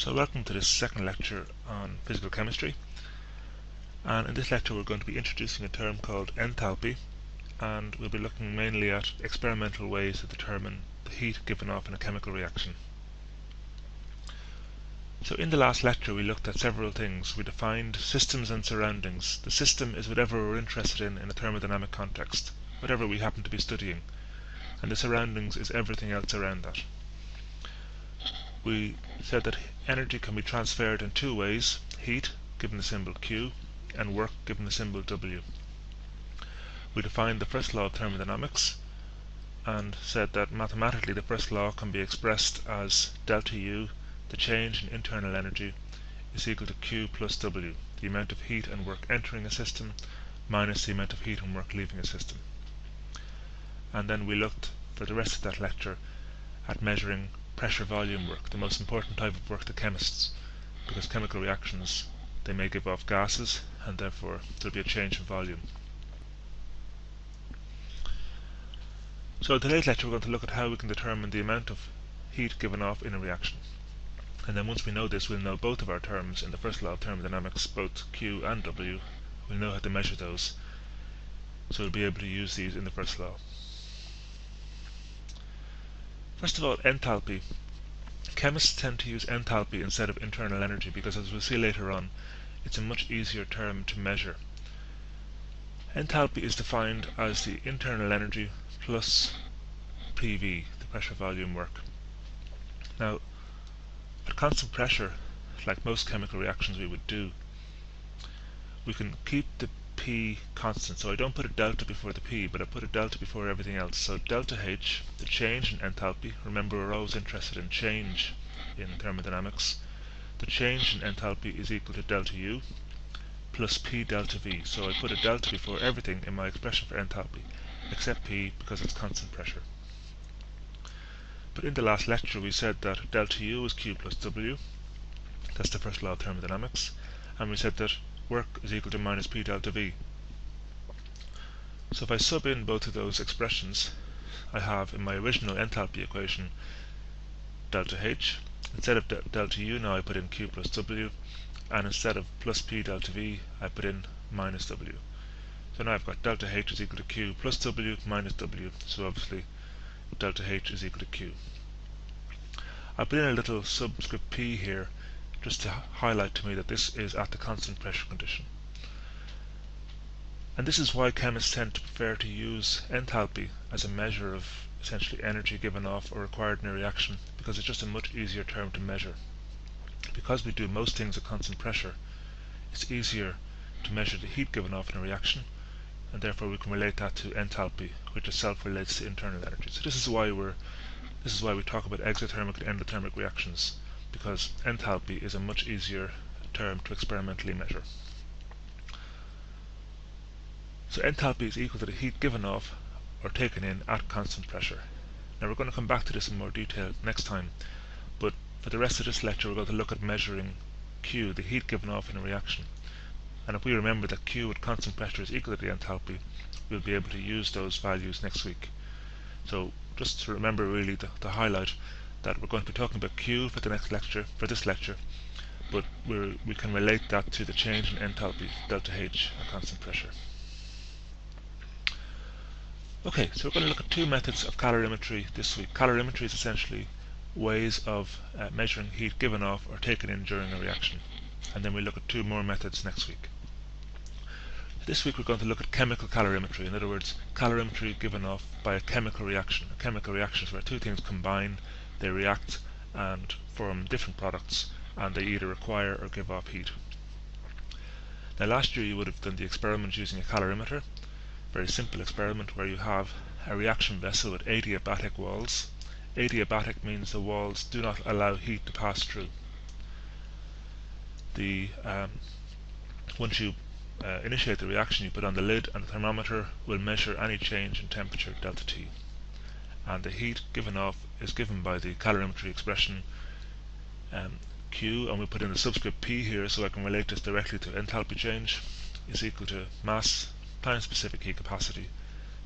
So welcome to this second lecture on physical chemistry, and in this lecture we're going to be introducing a term called enthalpy, and we'll be looking mainly at experimental ways to determine the heat given off in a chemical reaction. So in the last lecture we looked at several things. We defined systems and surroundings. The system is whatever we're interested in a thermodynamic context, whatever we happen to be studying, and the surroundings is everything else around that. We said that energy can be transferred in two ways: heat, given the symbol Q, and work, given the symbol W. We defined the first law of thermodynamics and said that mathematically the first law can be expressed as delta U, the change in internal energy, is equal to Q plus W, the amount of heat and work entering a system minus the amount of heat and work leaving a system. And then we looked for the rest of that lecture at measuring pressure volume work, the most important type of work to chemists, because chemical reactions, they may give off gases and therefore there will be a change in volume. So in today's lecture we're going to look at how we can determine the amount of heat given off in a reaction. And then once we know this, we'll know both of our terms in the first law of thermodynamics, both Q and W. We'll know how to measure those, so we'll be able to use these in the first law. First of all, enthalpy. Chemists tend to use enthalpy instead of internal energy because, as we'll see later on, it's a much easier term to measure. Enthalpy is defined as the internal energy plus PV, the pressure volume work. Now, at constant pressure, like most chemical reactions we would do, we can keep the P constant. So I don't put a delta before the P, but I put a delta before everything else. So delta H, the change in enthalpy, remember we're always interested in change in thermodynamics, the change in enthalpy is equal to delta U plus P delta V. So I put a delta before everything in my expression for enthalpy, except P because it's constant pressure. But in the last lecture we said that delta U is Q plus W, that's the first law of thermodynamics, and we said that work is equal to minus P delta V. So if I sub in both of those expressions, I have in my original enthalpy equation delta H. Instead of delta U now I put in Q plus W, and instead of plus P delta V I put in minus W. So now I've got delta H is equal to Q plus W minus W, so obviously delta H is equal to Q. I put in a little subscript P here just to highlight to me that this is at the constant pressure condition. And this is why chemists tend to prefer to use enthalpy as a measure of essentially energy given off or required in a reaction, because it's just a much easier term to measure. Because we do most things at constant pressure, it's easier to measure the heat given off in a reaction, and therefore we can relate that to enthalpy, which itself relates to internal energy. So this is why we talk about exothermic and endothermic reactions, because enthalpy is a much easier term to experimentally measure. So enthalpy is equal to the heat given off or taken in at constant pressure. Now we're going to come back to this in more detail next time, but for the rest of this lecture we're going to look at measuring Q, the heat given off in a reaction. And if we remember that Q at constant pressure is equal to the enthalpy, we'll be able to use those values next week. So just to remember really to highlight that we're going to be talking about Q for this lecture, but we can relate that to the change in enthalpy, delta H, at constant pressure. Okay, so we're going to look at two methods of calorimetry this week. Calorimetry is essentially ways of measuring heat given off or taken in during a reaction. And then we'll look at two more methods next week. This week we're going to look at chemical calorimetry, in other words, calorimetry given off by a chemical reaction. A chemical reaction is where two things combine, they react and form different products, and they either require or give off heat. Now last year you would have done the experiment using a calorimeter, very simple experiment where you have a reaction vessel with adiabatic walls. Adiabatic means the walls do not allow heat to pass through. Once you initiate the reaction, you put on the lid and the thermometer will measure any change in temperature, delta T. And the heat given off is given by the calorimetry expression Q, and we put in the subscript P here so I can relate this directly to enthalpy change, is equal to mass times specific heat capacity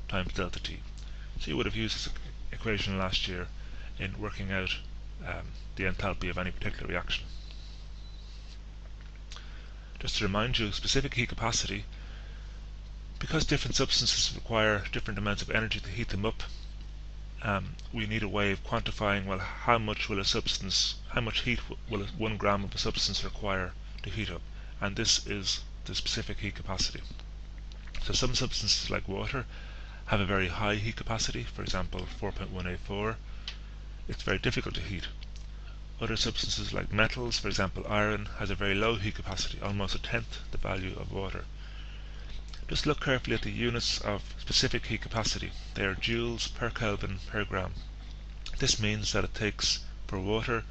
times delta T. So you would have used this equation last year in working out the enthalpy of any particular reaction. Just to remind you, specific heat capacity, because different substances require different amounts of energy to heat them up, we need a way of quantifying, well, how much heat will 1 gram of a substance require to heat up, and this is the specific heat capacity. So some substances like water have a very high heat capacity, for example 4.184. It's very difficult to heat. Other substances like metals, for example iron, has a very low heat capacity, almost a tenth the value of water. Just look carefully at the units of specific heat capacity. They are joules per Kelvin per gram. This means that it takes, for water,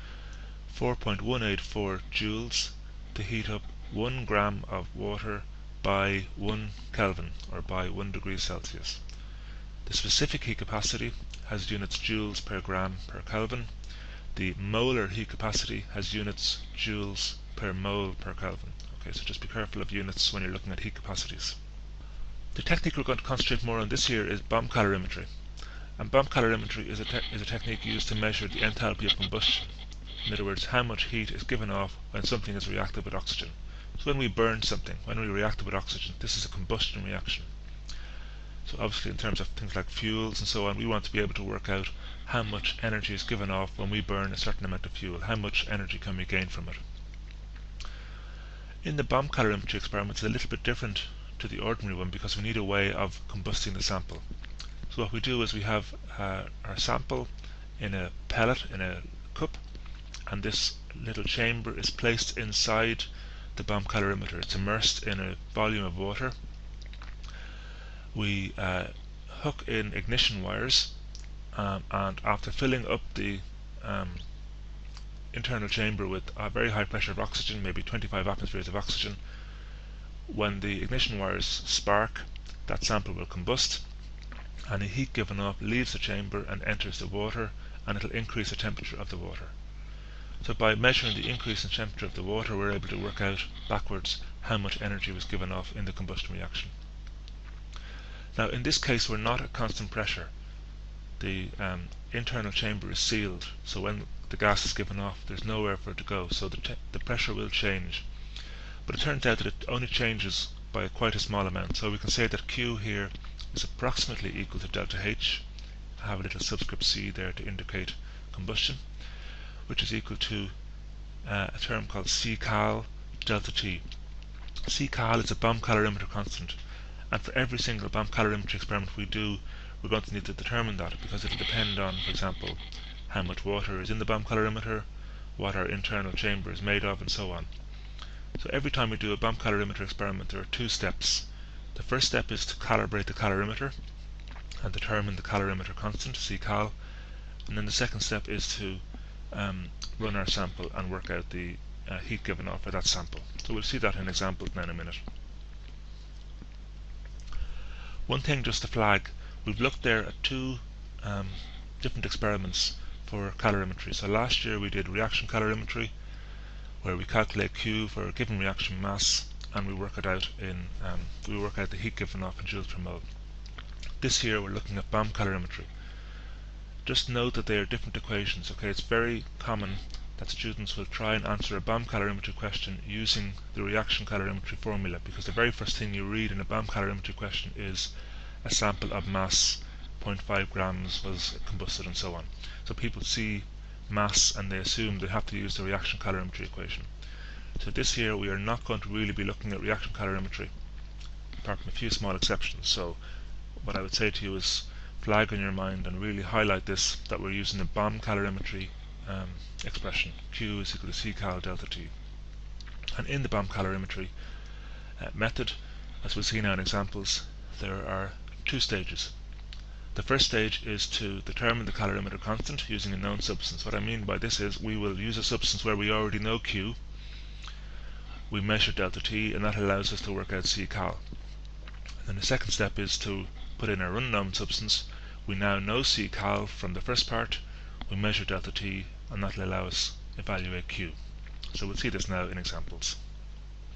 4.184 joules to heat up 1 gram of water by 1 Kelvin, or by 1 degree Celsius. The specific heat capacity has units joules per gram per Kelvin. The molar heat capacity has units joules per mole per Kelvin. Okay, so just be careful of units when you're looking at heat capacities. The technique we're going to concentrate more on this year is bomb calorimetry. And bomb calorimetry is a technique used to measure the enthalpy of combustion. In other words, how much heat is given off when something is reacted with oxygen. So when we burn something, when we react with oxygen, this is a combustion reaction. So obviously in terms of things like fuels and so on, we want to be able to work out how much energy is given off when we burn a certain amount of fuel. How much energy can we gain from it? In the bomb calorimetry experiment, it's a little bit different to the ordinary one because we need a way of combusting the sample. So what we do is we have our sample in a pellet, in a cup, and this little chamber is placed inside the bomb calorimeter. It's immersed in a volume of water. We hook in ignition wires, and after filling up the internal chamber with a very high pressure of oxygen, maybe 25 atmospheres of oxygen, when the ignition wires spark, that sample will combust, and the heat given off leaves the chamber and enters the water, and it will increase the temperature of the water. So by measuring the increase in temperature of the water, we're able to work out backwards how much energy was given off in the combustion reaction. Now in this case we're not at constant pressure. The internal chamber is sealed, so when the gas is given off there's nowhere for it to go, so the pressure will change. But it turns out that it only changes by quite a small amount, so we can say that Q here is approximately equal to delta H. I have a little subscript C there to indicate combustion, which is equal to a term called Ccal delta T. Ccal is a bomb calorimeter constant, and for every single bomb calorimetry experiment we do, we're going to need to determine that, because it will depend on, for example, how much water is in the bomb calorimeter, what our internal chamber is made of, and so on. So every time we do a bomb calorimeter experiment, there are two steps. The first step is to calibrate the calorimeter and determine the calorimeter constant, Ccal, and then the second step is to run our sample and work out the heat given off by that sample. So we'll see that in examples now in a minute. One thing just to flag, we've looked there at two different experiments for calorimetry. So last year we did reaction calorimetry, where we calculate Q for a given reaction mass, and we work it out in we work out the heat given off in joules per mole. This year we're looking at bomb calorimetry. Just note that they are different equations. Okay, it's very common that students will try and answer a bomb calorimetry question using the reaction calorimetry formula, because the very first thing you read in a bomb calorimetry question is a sample of mass 0.5 grams was combusted and so on. So people see mass and they assume they have to use the reaction calorimetry equation. So this year we are not going to really be looking at reaction calorimetry, apart from a few small exceptions. So what I would say to you is flag in your mind and really highlight this, that we're using the bomb calorimetry expression. Q is equal to Ccal delta T. And in the bomb calorimetry method, as we'll see now in examples, there are two stages. The first stage is to determine the calorimeter constant using a known substance. What I mean by this is we will use a substance where we already know Q, we measure delta T, and that allows us to work out Ccal. And then the second step is to put in our unknown substance. We now know Ccal from the first part, we measure delta T, and that will allow us to evaluate Q. So we'll see this now in examples.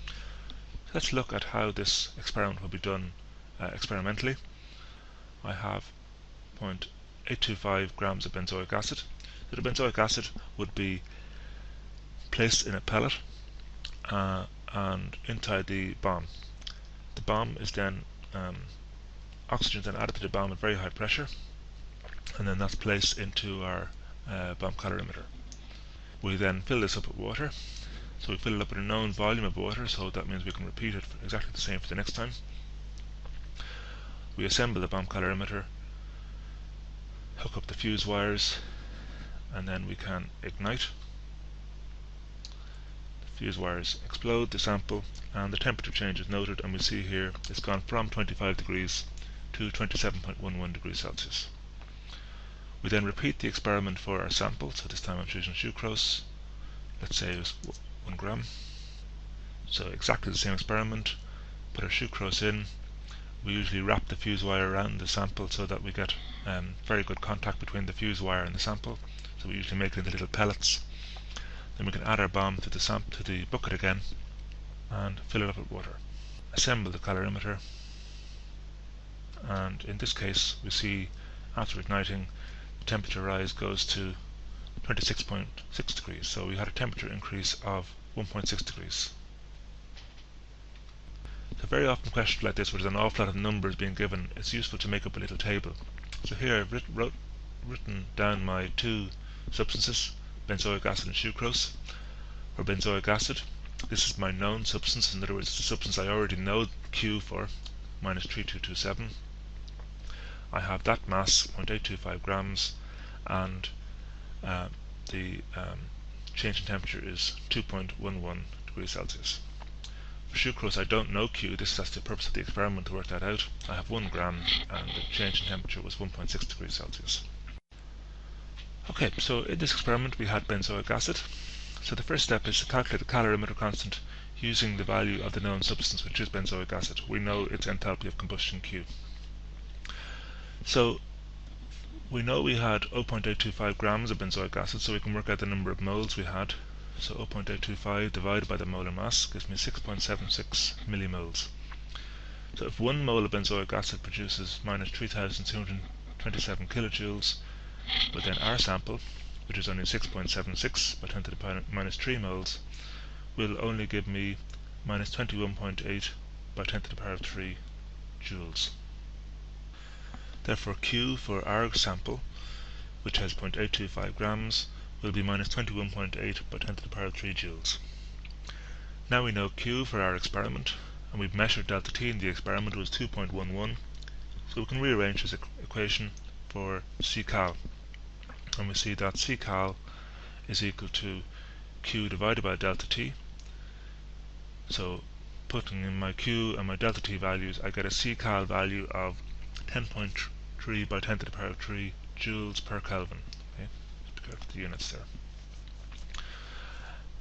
So let's look at how this experiment will be done experimentally. I have 0.825 grams of benzoic acid. So the benzoic acid would be placed in a pellet, and inside the bomb. The bomb is then oxygen is then added to the bomb at very high pressure, and then that's placed into our bomb calorimeter. We then fill this up with water. So we fill it up with a known volume of water, so that means we can repeat it exactly the same for the next time. We assemble the bomb calorimeter, hook up the fuse wires, and then we can ignite. The fuse wires explode the sample, and the temperature change is noted, and we see here it's gone from 25 degrees to 27.11 degrees Celsius. We then repeat the experiment for our sample, so this time I'm choosing sucrose. Let's say it was 1 gram. So exactly the same experiment, put our sucrose in. We usually wrap the fuse wire around the sample so that we get very good contact between the fuse wire and the sample. So we usually make it into little pellets. Then we can add our bomb to the bucket again and fill it up with water. Assemble the calorimeter, and in this case we see after igniting the temperature rise goes to 26.6 degrees. So we had a temperature increase of 1.6 degrees. So very often questions like this where there's an awful lot of numbers being given, it's useful to make up a little table. So here I've written down my two substances, benzoic acid and sucrose. For benzoic acid, this is my known substance, in other words it's a substance I already know Q for, minus 3227. I have that mass, 0.825 grams, and the change in temperature is 2.11 degrees Celsius. For sucrose I don't know Q, that's the purpose of the experiment to work that out. I have 1 gram and the change in temperature was 1.6 degrees Celsius. Okay, so in this experiment we had benzoic acid. So the first step is to calculate the calorimeter constant using the value of the known substance, which is benzoic acid. We know its enthalpy of combustion Q. So we know we had 0.825 grams of benzoic acid, so we can work out the number of moles we had. So 0.825 divided by the molar mass gives me 6.76 millimoles. So if 1 mole of benzoic acid produces minus 3,227 kilojoules, but then our sample, which is only 6.76 by 10 to the power minus 3 moles, will only give me minus 21.8 by 10 to the power of 3 joules. Therefore Q for our sample, which has 0.825 grams, will be minus 21.8 by 10 to the power of 3 joules. Now we know Q for our experiment, and we've measured delta T in the experiment was 2.11, so we can rearrange this equation for Ccal, and we see that Ccal is equal to Q divided by delta T. So putting in my Q and my delta T values, I get a Ccal value of 10.3 by 10 to the power of 3 joules per Kelvin. Okay? Be careful with the units there.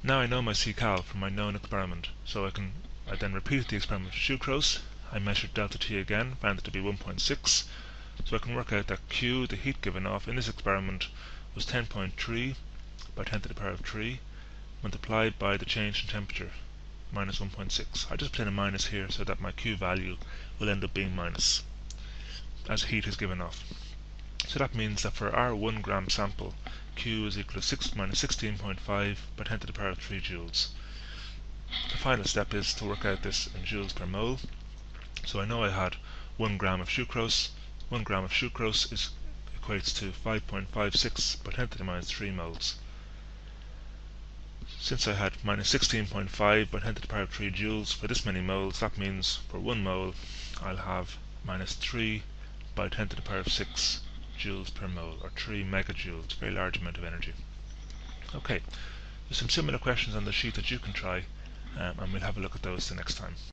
Now I know my Ccal from my known experiment, so I then repeated the experiment with sucrose. I measured delta T again, found it to be 1.6, so I can work out that Q, the heat given off in this experiment, was 10.3 by 10 to the power of 3 multiplied by the change in temperature, minus 1.6. I just put in a minus here so that my Q value will end up being minus, as heat is given off. So that means that for our 1 gram sample, Q is equal to minus 16.5 by 10 to the power of 3 joules. The final step is to work out this in joules per mole. So I know I had 1 gram of sucrose. 1 gram of sucrose equates to 5.56 by 10 to the minus 3 moles. Since I had minus 16.5 by 10 to the power of 3 joules for this many moles, that means for 1 mole I'll have minus 3 by 10 to the power of 6 joules per mole, or 3 megajoules, a very large amount of energy. Okay, there's some similar questions on the sheet that you can try, and we'll have a look at those the next time.